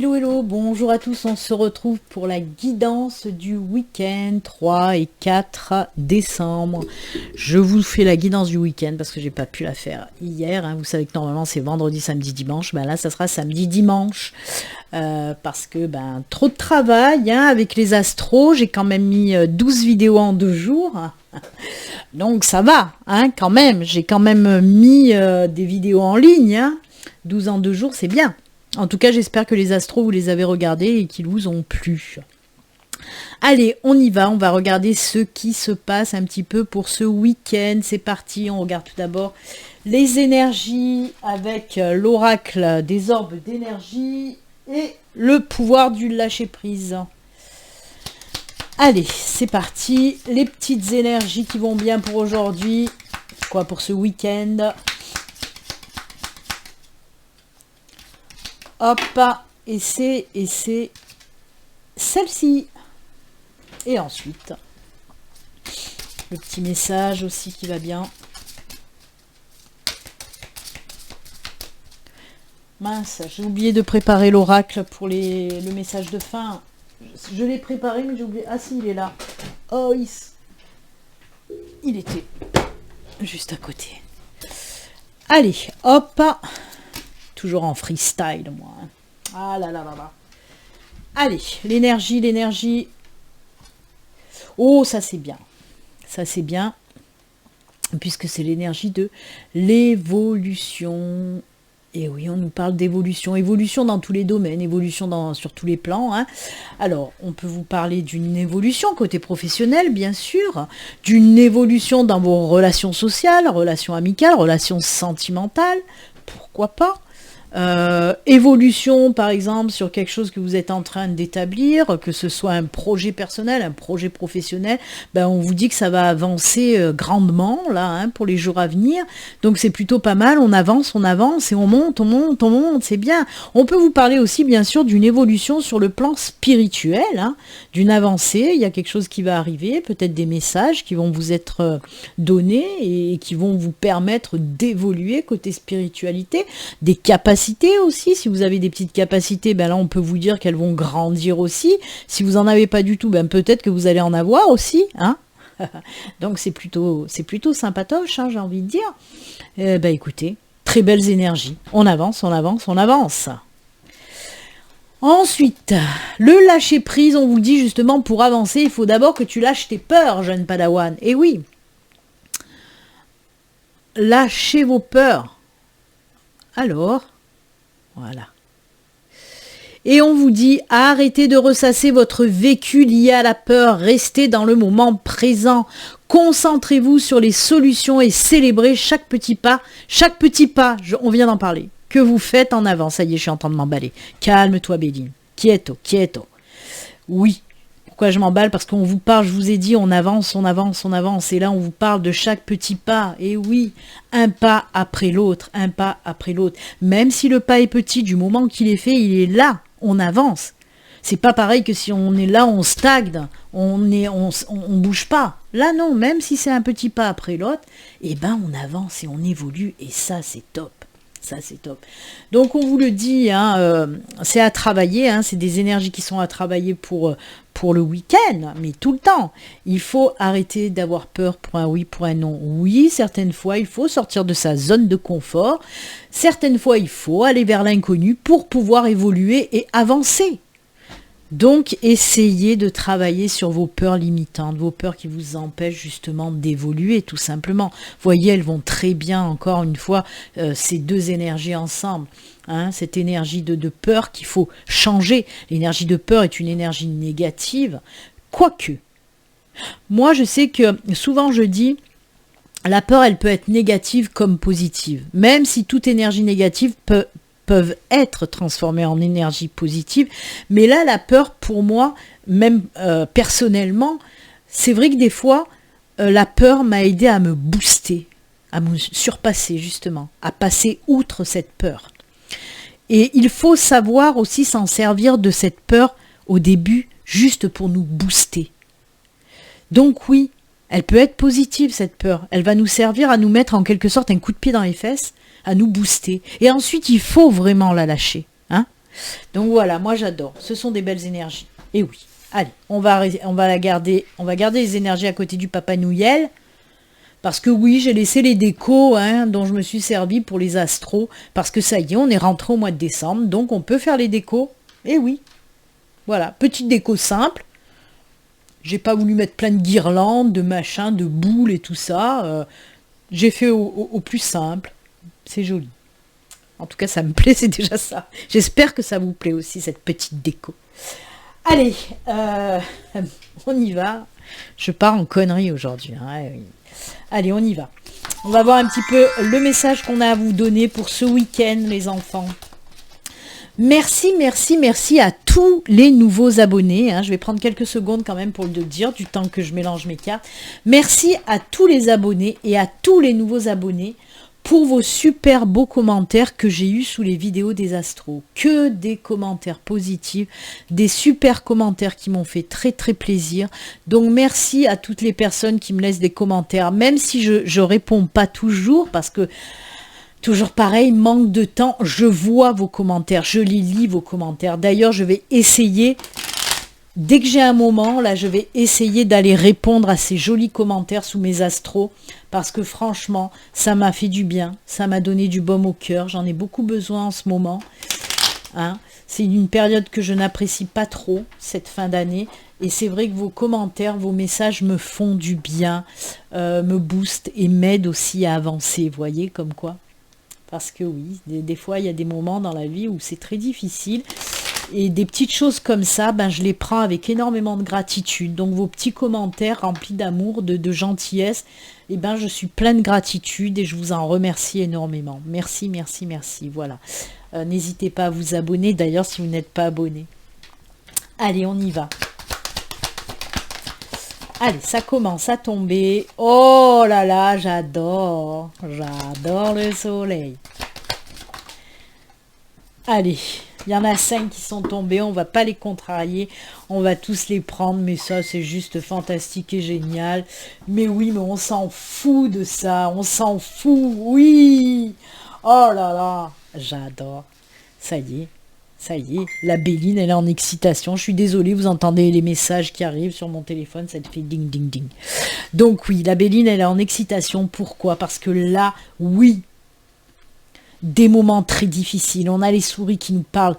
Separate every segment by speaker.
Speaker 1: Hello, hello, bonjour à tous, on se retrouve pour la guidance du week-end 3 et 4 décembre. Je vous fais la guidance du week-end parce que j'ai pas pu la faire hier, hein. Vous savez que normalement c'est vendredi, samedi, dimanche, ben là ça sera samedi, dimanche. Parce que trop de travail, hein, avec les astros, j'ai quand même mis 12 vidéos en 2 jours. Donc ça va, hein, quand même, j'ai quand même mis des vidéos en ligne, hein. 12 en 2 jours, c'est bien. En tout cas, j'espère que les astros, vous les avez regardés et qu'ils vous ont plu. Allez, on y va, on va regarder ce qui se passe un petit peu pour ce week-end. C'est parti, on regarde tout d'abord les énergies avec l'oracle des orbes d'énergie et le pouvoir du lâcher-prise. Allez, c'est parti, les petites énergies qui vont bien pour aujourd'hui, quoi, pour ce week-end. Hop, et c'est celle-ci. Et ensuite, le petit message aussi qui va bien. Mince, j'ai oublié de préparer l'oracle pour le message de fin. Je l'ai préparé, mais j'ai oublié. Ah si, il est là. Oh, il était juste à côté. Allez, hop. Toujours en freestyle, moi. Hein. Ah là là là là. Allez, l'énergie. Oh, ça c'est bien. Ça c'est bien. Puisque c'est l'énergie de l'évolution. Et oui, on nous parle d'évolution. Évolution dans tous les domaines, évolution sur tous les plans. Hein. Alors, on peut vous parler d'une évolution côté professionnel, bien sûr. D'une évolution dans vos relations sociales, relations amicales, relations sentimentales. Pourquoi pas ? Évolution par exemple sur quelque chose que vous êtes en train d'établir, que ce soit un projet personnel, un projet professionnel, on vous dit que ça va avancer grandement là, hein, pour les jours à venir, donc c'est plutôt pas mal, on avance et on monte, c'est bien. On peut vous parler aussi bien sûr d'une évolution sur le plan spirituel, hein, d'une avancée, il y a quelque chose qui va arriver, peut-être des messages qui vont vous être donnés et qui vont vous permettre d'évoluer côté spiritualité, des capacités aussi, si vous avez des petites capacités, là on peut vous dire qu'elles vont grandir aussi. Si vous en avez pas du tout, peut-être que vous allez en avoir aussi, hein. Donc c'est plutôt sympatoche, hein, j'ai envie de dire. Écoutez, très belles énergies. On avance. Ensuite, le lâcher prise, on vous dit justement pour avancer, il faut d'abord que tu lâches tes peurs, jeune Padawan. Et oui, lâchez vos peurs. Alors, voilà. Et on vous dit, arrêtez de ressasser votre vécu lié à la peur, restez dans le moment présent, concentrez-vous sur les solutions et célébrez chaque petit pas, on vient d'en parler, que vous faites en avant. Ça y est, je suis en train de m'emballer. Calme-toi, Béline. Quieto. Oui. Pourquoi je m'emballe? Parce qu'on vous parle, je vous ai dit, on avance. Et là, on vous parle de chaque petit pas. Et oui, un pas après l'autre. Même si le pas est petit, du moment qu'il est fait, il est là. On avance. C'est pas pareil que si on est là, on stagne, on bouge pas. Là, non, même si c'est un petit pas après l'autre, on avance et on évolue. Et ça, c'est top. Donc on vous le dit, hein, c'est à travailler, hein, c'est des énergies qui sont à travailler pour le week-end, mais tout le temps. Il faut arrêter d'avoir peur pour un oui, pour un non. Oui, certaines fois, il faut sortir de sa zone de confort. Certaines fois, il faut aller vers l'inconnu pour pouvoir évoluer et avancer. Donc, essayez de travailler sur vos peurs limitantes, vos peurs qui vous empêchent justement d'évoluer, tout simplement. Vous voyez, elles vont très bien, encore une fois, ces deux énergies ensemble. Hein, cette énergie de peur qu'il faut changer. L'énergie de peur est une énergie négative, quoique. Moi, je sais que souvent je dis, la peur, elle peut être négative comme positive. Même si toute énergie négative peuvent être transformées en énergie positive, mais là la peur pour moi, même personnellement, c'est vrai que des fois la peur m'a aidé à me booster, à me surpasser justement, à passer outre cette peur. Et il faut savoir aussi s'en servir de cette peur au début, juste pour nous booster. Donc oui, elle peut être positive cette peur, elle va nous servir à nous mettre en quelque sorte un coup de pied dans les fesses, à nous booster. Et ensuite, il faut vraiment la lâcher. Hein, Donc voilà, moi j'adore. Ce sont des belles énergies. Et oui, allez, on va garder les énergies à côté du Papa Noël. Parce que oui, j'ai laissé les décos dont je me suis servi pour les astros. Parce que ça y est, on est rentré au mois de décembre. Donc on peut faire les décos. Et oui. Voilà, petite déco simple. J'ai pas voulu mettre plein de guirlandes, de machins, de boules et tout ça. J'ai fait au plus simple. C'est joli. En tout cas, ça me plaît, c'est déjà ça. J'espère que ça vous plaît aussi, cette petite déco. Allez, on y va. Je pars en connerie aujourd'hui. Oui. Allez, on y va. On va voir un petit peu le message qu'on a à vous donner pour ce week-end, les enfants. Merci, merci, merci à tous les nouveaux abonnés. Je vais prendre quelques secondes quand même pour le dire, du temps que je mélange mes cartes. Merci à tous les abonnés et à tous les nouveaux abonnés pour vos super beaux commentaires que j'ai eus sous les vidéos des astros. Que des commentaires positifs, des super commentaires qui m'ont fait très très plaisir. Donc merci à toutes les personnes qui me laissent des commentaires, même si je réponds pas toujours, parce que toujours pareil, manque de temps, je vois vos commentaires, je les lis vos commentaires. D'ailleurs, je vais essayer, dès que j'ai un moment, là, je vais essayer d'aller répondre à ces jolis commentaires sous mes astros, parce que franchement, ça m'a fait du bien, ça m'a donné du baume au cœur, j'en ai beaucoup besoin en ce moment. C'est une période que je n'apprécie pas trop, cette fin d'année, et c'est vrai que vos commentaires, vos messages me font du bien, me boostent et m'aident aussi à avancer, vous voyez, comme quoi. Parce que oui, des fois, il y a des moments dans la vie où c'est très difficile. Et des petites choses comme ça, je les prends avec énormément de gratitude. Donc vos petits commentaires remplis d'amour, de gentillesse, je suis pleine de gratitude et je vous en remercie énormément. Merci, merci, merci. Voilà. N'hésitez pas à vous abonner, d'ailleurs, si vous n'êtes pas abonné. Allez, on y va. Allez, ça commence à tomber. Oh là là, j'adore. J'adore le soleil. Allez, il y en a 5 qui sont tombés. On va pas les contrarier. On va tous les prendre. Mais ça, c'est juste fantastique et génial. Mais oui, mais on s'en fout de ça. On s'en fout. Oui. Oh là là, j'adore. Ça y est. Ça y est, la Béline, elle est en excitation. Je suis désolée, vous entendez les messages qui arrivent sur mon téléphone, ça fait ding, ding, ding. Donc oui, la Béline, elle est en excitation. Pourquoi? Parce que là, oui, des moments très difficiles. On a les souris qui nous parlent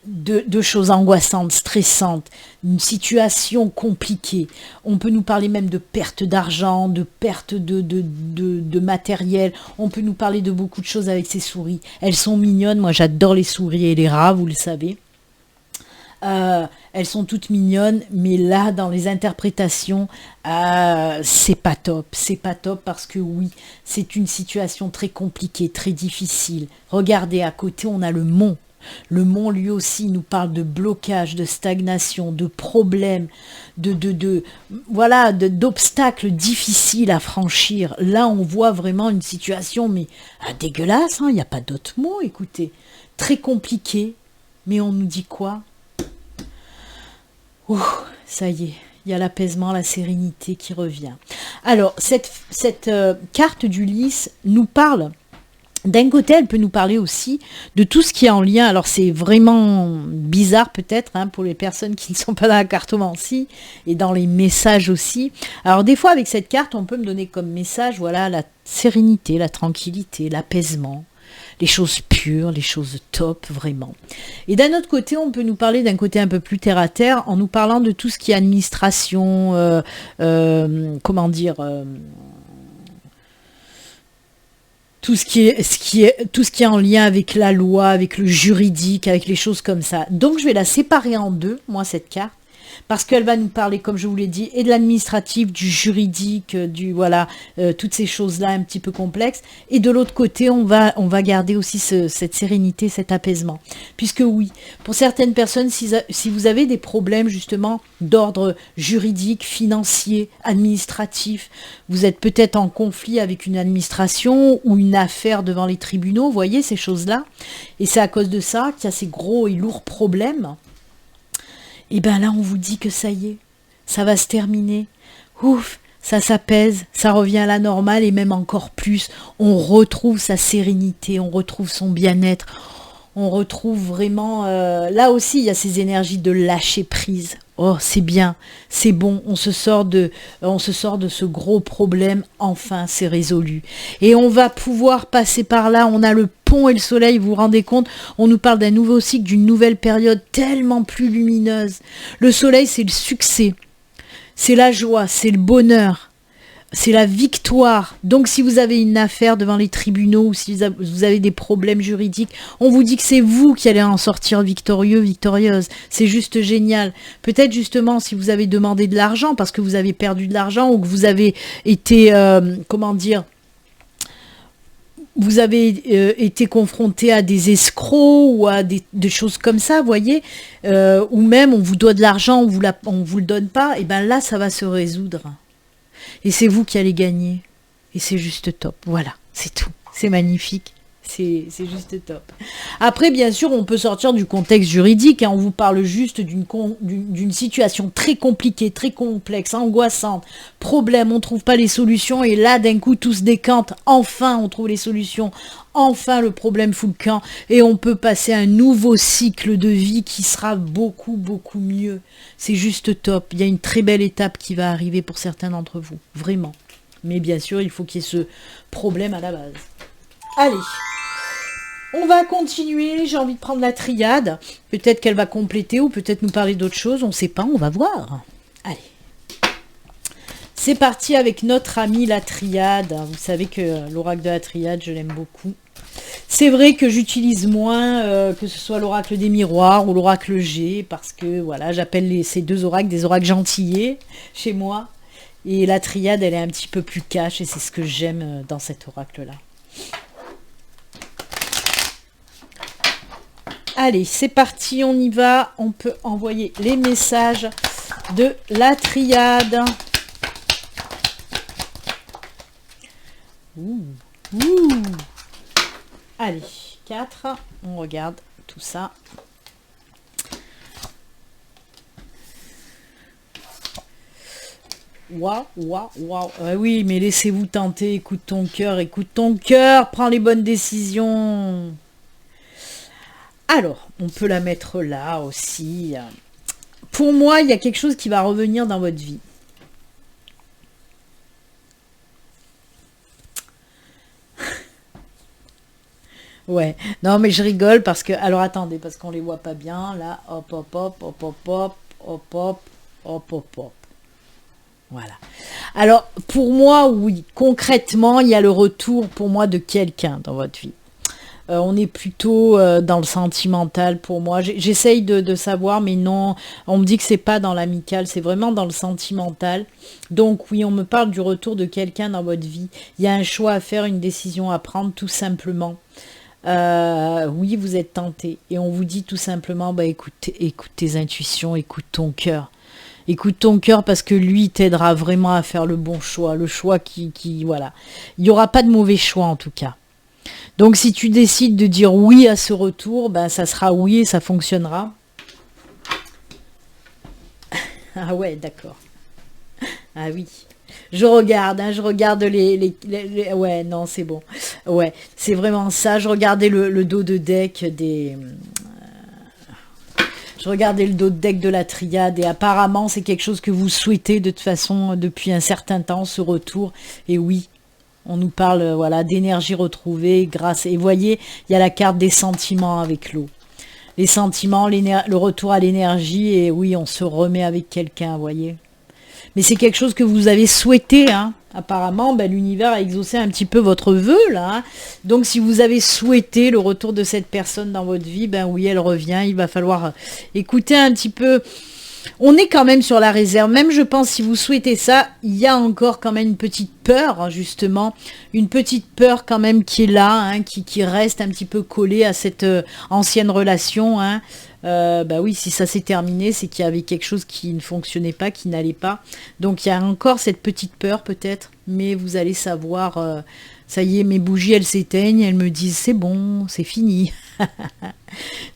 Speaker 1: de choses angoissantes, stressantes, une situation compliquée. On peut nous parler même de perte d'argent, de perte de matériel. On peut nous parler de beaucoup de choses avec ces souris. Elles sont mignonnes. Moi, j'adore les souris et les rats, vous le savez. Elles sont toutes mignonnes, mais là, dans les interprétations, c'est pas top. C'est pas top parce que oui, c'est une situation très compliquée, très difficile. Regardez, à côté, on a le mont. Le mont, lui aussi, nous parle de blocage, de stagnation, de problèmes, d'obstacles difficiles à franchir. Là, on voit vraiment une situation, mais dégueulasse, il n'y a pas d'autre mot, écoutez. Très compliqué, mais on nous dit quoi? Ouh, ça y est, il y a l'apaisement, la sérénité qui revient. Alors, cette carte d'Ulysse nous parle. D'un côté, elle peut nous parler aussi de tout ce qui est en lien. Alors, c'est vraiment bizarre peut-être pour les personnes qui ne sont pas dans la cartomancie et dans les messages aussi. Alors, des fois, avec cette carte, on peut me donner comme message, voilà, la sérénité, la tranquillité, l'apaisement, les choses pures, les choses top, vraiment. Et d'un autre côté, on peut nous parler d'un côté un peu plus terre-à-terre en nous parlant de tout ce qui est administration, tout ce qui est en lien avec la loi, avec le juridique, avec les choses comme ça. Donc je vais la séparer en deux, moi, cette carte, parce qu'elle va nous parler, comme je vous l'ai dit, et de l'administratif, du juridique, toutes ces choses-là un petit peu complexes. Et de l'autre côté, on va garder aussi cette sérénité, cet apaisement. Puisque oui, pour certaines personnes, si vous avez des problèmes justement d'ordre juridique, financier, administratif, vous êtes peut-être en conflit avec une administration ou une affaire devant les tribunaux, vous voyez ces choses-là. Et c'est à cause de ça qu'il y a ces gros et lourds problèmes. Et bien là, on vous dit que ça y est, ça va se terminer. Ouf, ça s'apaise, ça revient à la normale et même encore plus. On retrouve sa sérénité, on retrouve son bien-être. On retrouve vraiment... là aussi, il y a ces énergies de lâcher prise. Oh, c'est bien, c'est bon, on se sort de ce gros problème, enfin, c'est résolu. Et on va pouvoir passer par là, on a le pont et le soleil, vous vous rendez compte? On nous parle d'un nouveau cycle, d'une nouvelle période tellement plus lumineuse. Le soleil, c'est le succès, c'est la joie, c'est le bonheur. C'est la victoire. Donc si vous avez une affaire devant les tribunaux ou si vous avez des problèmes juridiques, on vous dit que c'est vous qui allez en sortir victorieux, victorieuse. C'est juste génial. Peut-être justement si vous avez demandé de l'argent parce que vous avez perdu de l'argent ou que vous avez été, vous avez été confronté à des escrocs ou à des choses comme ça, vous voyez, ou même on vous doit de l'argent, on vous le donne pas, et bien là ça va se résoudre. Et c'est vous qui allez gagner. Et c'est juste top. Voilà, c'est tout. C'est magnifique. C'est juste top. Après, bien sûr, on peut sortir du contexte juridique. Hein. On vous parle juste d'une situation très compliquée, très complexe, angoissante. Problème, on ne trouve pas les solutions. Et là, d'un coup, tout se décante. Enfin, on trouve les solutions. Enfin, le problème fout le camp. Et on peut passer à un nouveau cycle de vie qui sera beaucoup, beaucoup mieux. C'est juste top. Il y a une très belle étape qui va arriver pour certains d'entre vous. Vraiment. Mais bien sûr, il faut qu'il y ait ce problème à la base. Allez. On va continuer, j'ai envie de prendre la triade. Peut-être qu'elle va compléter ou peut-être nous parler d'autre chose, on ne sait pas, on va voir. Allez. C'est parti avec notre amie la triade. Vous savez que l'oracle de la triade, je l'aime beaucoup. C'est vrai que j'utilise moins que ce soit l'oracle des miroirs ou l'oracle G, parce que voilà, j'appelle ces deux oracles des oracles gentillés chez moi. Et la triade, elle est un petit peu plus cash et c'est ce que j'aime dans cet oracle-là. Allez, c'est parti, on y va. On peut envoyer les messages de la triade. Ouh. Allez, 4. On regarde tout ça. Waouh. Oui, mais laissez-vous tenter. Écoute ton cœur. Prends les bonnes décisions. Alors, on peut la mettre là aussi. Pour moi, il y a quelque chose qui va revenir dans votre vie. Ouais, non mais je rigole parce que... Alors attendez, parce qu'on les voit pas bien. Là, hop. Voilà. Alors, pour moi, oui, concrètement, il y a le retour pour moi de quelqu'un dans votre vie. On est plutôt dans le sentimental pour moi. J'essaye de savoir, mais non, on me dit que c'est pas dans l'amical, c'est vraiment dans le sentimental. Donc oui, on me parle du retour de quelqu'un dans votre vie. Il y a un choix à faire, une décision à prendre, tout simplement. Oui, vous êtes tenté. Et on vous dit tout simplement, bah écoute tes intuitions, écoute ton cœur. Écoute ton cœur parce que lui t'aidera vraiment à faire le bon choix. Le choix qui voilà. Il n'y aura pas de mauvais choix en tout cas. Donc si tu décides de dire oui à ce retour, ben ça sera oui et ça fonctionnera. Ah ouais, d'accord. Ah oui. Je regarde les... Ouais, non, c'est bon. Ouais, c'est vraiment ça. Je regardais le dos de deck des... Je regardais le dos de deck de la triade et apparemment c'est quelque chose que vous souhaitez de toute façon depuis un certain temps, ce retour. Et oui. On nous parle voilà, d'énergie retrouvée grâce... Et voyez, il y a la carte des sentiments avec l'eau. Les sentiments, le retour à l'énergie. Et oui, on se remet avec quelqu'un, vous voyez. Mais c'est quelque chose que vous avez souhaité. Hein. Apparemment, ben, l'univers a exaucé un petit peu votre vœu. Là, hein. Donc, si vous avez souhaité le retour de cette personne dans votre vie, ben oui, elle revient. Il va falloir écouter un petit peu... On est quand même sur la réserve, même je pense si vous souhaitez ça, il y a encore quand même une petite peur, justement, une petite peur quand même qui est là, hein, qui reste un petit peu collée à cette ancienne relation. Hein. Bah oui, si ça s'est terminé, c'est qu'il y avait quelque chose qui ne fonctionnait pas, qui n'allait pas. Donc il y a encore cette petite peur peut-être, mais vous allez savoir, ça y est, mes bougies, elles s'éteignent, elles me disent c'est bon, c'est fini.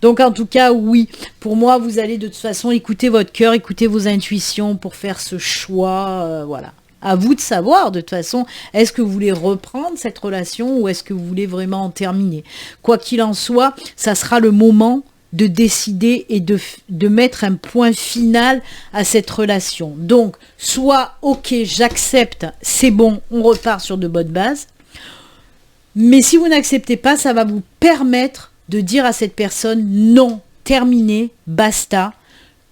Speaker 1: Donc en tout cas, oui, pour moi, vous allez de toute façon écouter votre cœur, écouter vos intuitions pour faire ce choix, voilà. À vous de savoir, de toute façon, est-ce que vous voulez reprendre cette relation ou est-ce que vous voulez vraiment en terminer? Quoi qu'il en soit, ça sera le moment de décider et de mettre un point final à cette relation. Donc, soit, ok, j'accepte, c'est bon, on repart sur de bonnes bases. Mais si vous n'acceptez pas, ça va vous permettre de dire à cette personne, non, terminé, basta,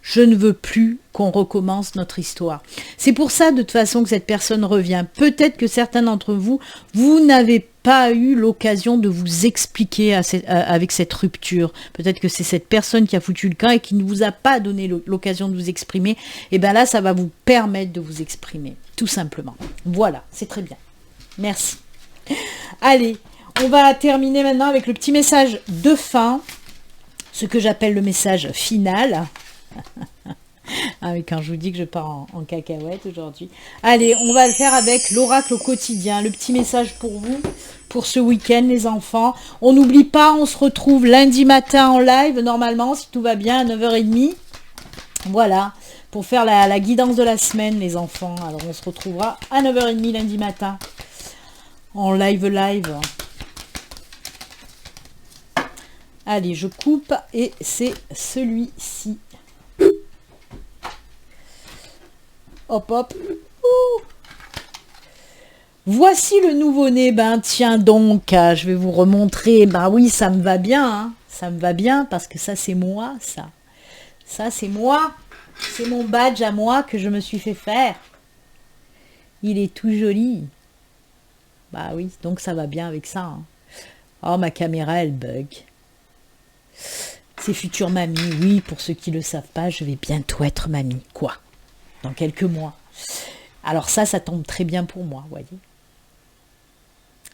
Speaker 1: je ne veux plus qu'on recommence notre histoire. C'est pour ça, de toute façon, que cette personne revient. Peut-être que certains d'entre vous, vous n'avez pas eu l'occasion de vous expliquer avec cette rupture. Peut-être que c'est cette personne qui a foutu le camp et qui ne vous a pas donné l'occasion de vous exprimer. Et bien là, ça va vous permettre de vous exprimer, tout simplement. Voilà, c'est très bien. Merci. Allez, on va terminer maintenant avec le petit message de fin, ce que j'appelle le message final. Ah oui, quand je vous dis que je pars en cacahuète aujourd'hui. Allez, on va le faire avec l'oracle au quotidien. Le petit message pour vous, pour ce week-end, les enfants. On n'oublie pas, on se retrouve lundi matin en live, normalement, si tout va bien, à 9h30. Voilà, pour faire la guidance de la semaine, les enfants. Alors, on se retrouvera à 9h30 lundi matin, en live. Allez, je coupe et c'est celui-ci. Hop, hop. Ouh. Voici le nouveau-né. Ben, tiens donc, je vais vous remontrer. Ben oui, ça me va bien. Hein. Ça me va bien parce que ça, c'est moi, ça. Ça, c'est moi. C'est mon badge à moi que je me suis fait faire. Il est tout joli. Bah oui, donc ça va bien avec ça. Hein. Oh, ma caméra, elle bug. C'est future mamie. Oui, pour ceux qui ne le savent pas, je vais bientôt être mamie. Quoi ? Dans quelques mois. Alors ça tombe très bien pour moi, voyez.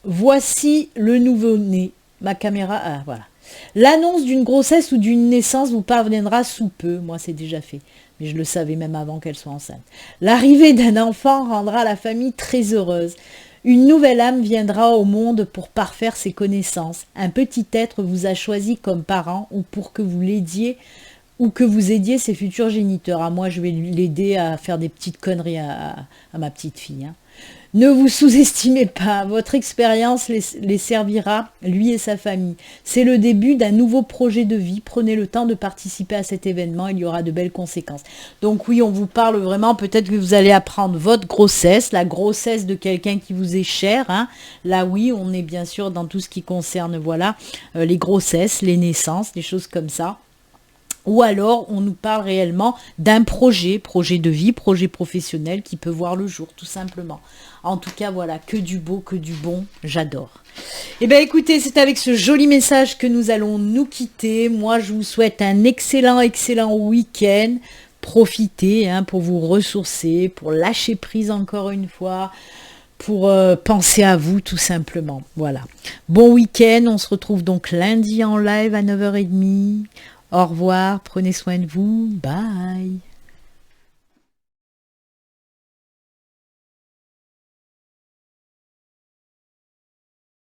Speaker 1: Voici le nouveau-né. Ma caméra, voilà. L'annonce d'une grossesse ou d'une naissance vous parviendra sous peu. Moi, c'est déjà fait. Mais je le savais même avant qu'elle soit enceinte. L'arrivée d'un enfant rendra la famille très heureuse. Une nouvelle âme viendra au monde pour parfaire ses connaissances. Un petit être vous a choisi comme parent ou pour que vous l'aidiez ou que vous aidiez ses futurs géniteurs. Moi, je vais l'aider à faire des petites conneries à ma petite fille. Hein. Ne vous sous-estimez pas, votre expérience les servira, lui et sa famille. C'est le début d'un nouveau projet de vie. Prenez le temps de participer à cet événement, il y aura de belles conséquences. Donc oui, on vous parle vraiment, peut-être que vous allez apprendre votre grossesse, la grossesse de quelqu'un qui vous est cher. Hein. Là oui, on est bien sûr dans tout ce qui concerne voilà, les grossesses, les naissances, des choses comme ça. Ou alors, on nous parle réellement d'un projet de vie, projet professionnel qui peut voir le jour, tout simplement. En tout cas, voilà, que du beau, que du bon, j'adore. Eh bien, écoutez, c'est avec ce joli message que nous allons nous quitter. Moi, je vous souhaite un excellent week-end. Profitez pour vous ressourcer, pour lâcher prise encore une fois, pour penser à vous, tout simplement. Voilà. Bon week-end, on se retrouve donc lundi en live à 9h30. Au revoir, prenez soin de vous, bye.